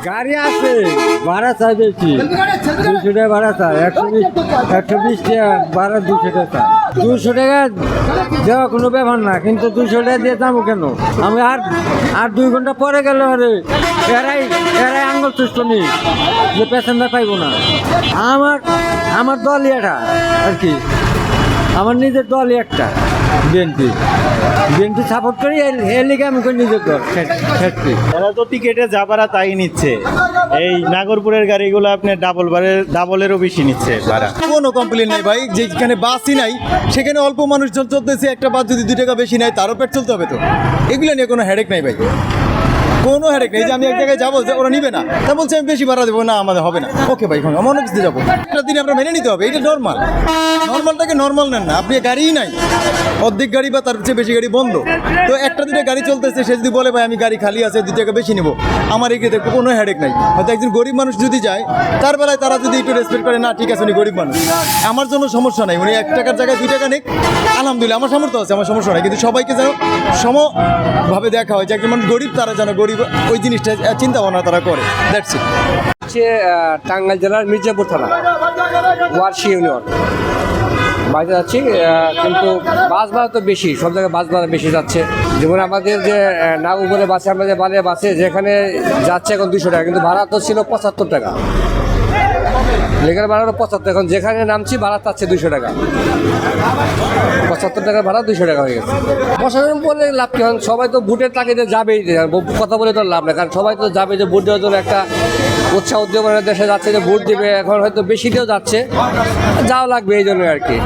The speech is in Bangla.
গাড়ি আছে, ভাড়া চাই বেশি, 200 টাকা ভাড়া চাই, 120 টাকা ভাড়া, 200 টাকা। 200 টাকা দেওয়া কোনো ব্যাপার না, কিন্তু 200 টাকা দিয়ে যাবো কেন? আমি আর 2 ঘন্টা পরে গেলে আরে এরাই আঙ্গুল চুষ্ট নি যে প্যাসেঞ্জার পাইবো না। আমার দলই এটা আর কি, আমার নিজের দলই একটা, বিএনপি সাপোর্ট করি, এর লিগে আমি করি নিজের দল। এরা তো টিকেটে যা ভাড়া তাই নিচ্ছে, এই নাগরপুরের গাড়িগুলো আপনি ডাবলেরও বেশি নিচ্ছে ভাড়া। কোনো কমপ্লেন নেই ভাই, যেখানে বাসই নাই সেখানে অল্প মানুষজন চলতেছে, একটা বাস যদি 2 টাকা বেশি নেয় তারও পেট চলতে হবে তো। এগুলো নিয়ে কোনো হেডেক নাই ভাই, কোনো হেডেক নেই যে আমি এক জায়গায় যাবো যে ওরা নিবে না, তা বলছে আমি বেশি ভাড়া দেবো না, আমাদের হবে না। ওকে ভাই, আমি অন্য কিছু যাবো, একটা দিনে আমরা মেনে নিতে হবে, এটা নর্মালটাকে নর্মাল নেন না আপনি। গাড়িই নাই, অর্ধেক গাড়ি বা তার চেয়ে বেশি গাড়ি বন্ধ, তো একটা দিনে গাড়ি চলতেছে, সে যদি বলে ভাই আমি গাড়ি খালি আছে 2 টাকা বেশি নেবো, আমার এগিয়ে কোনো হেডেক নাই। হয়তো একজন গরিব মানুষ যদি যায় তার বেলায় তারা যদি একটু রেসপেক্ট করে, না ঠিক আছে উনি গরিব মানুষ, আমার জন্য সমস্যা নাই, উনি 1 টাকার জায়গায় 2 টাকা নিক, আলহামদুলিল্লাহ আমার সামর্থ্য আছে, আমার সমস্যা নাই। কিন্তু সবাইকে যেন সমভাবে দেখা হয় যে একজন মানুষ গরিব, তারা যেন গরিব ওই জিনিসটা চিন্তা ভাবনা তারা করে। That's it. হচ্ছে টাঙ্গাইল জেলার মির্জাপুর থানা, ওয়ারশি ইউনিয়ন বাড়িতে যাচ্ছি। কিন্তু বাস ভাড়া তো বেশি, সব জায়গায় বাস ভাড়া বেশি যাচ্ছে। যেমন আমাদের যে নাগরপুরে বাসে, আমাদের বালিয়া বাসে যেখানে যাচ্ছে এখন 200 টাকা, কিন্তু ভাড়া তো ছিল 75 টাকা, লেগার ভাড়া 75, এখন যেখানে নামছি ভাড়া চাচ্ছে 200 টাকা, 75 টাকার ভাড়া 200 টাকা হয়ে গেছে। প্রশাসন বলে লাভ কি? এখন সবাই তো ভোটের তাগিদে যাবেই, কথা বলে তো লাভ না, কারণ সবাই তো যাবে যে ভোট দেওয়ার জন্য, একটা উৎসাহ উদ্দীপনার দেশে যাচ্ছে যে ভোট দিবে, এখন হয়তো বেশিতেও যাচ্ছে, যাওয়া লাগবে এই জন্য আর কি।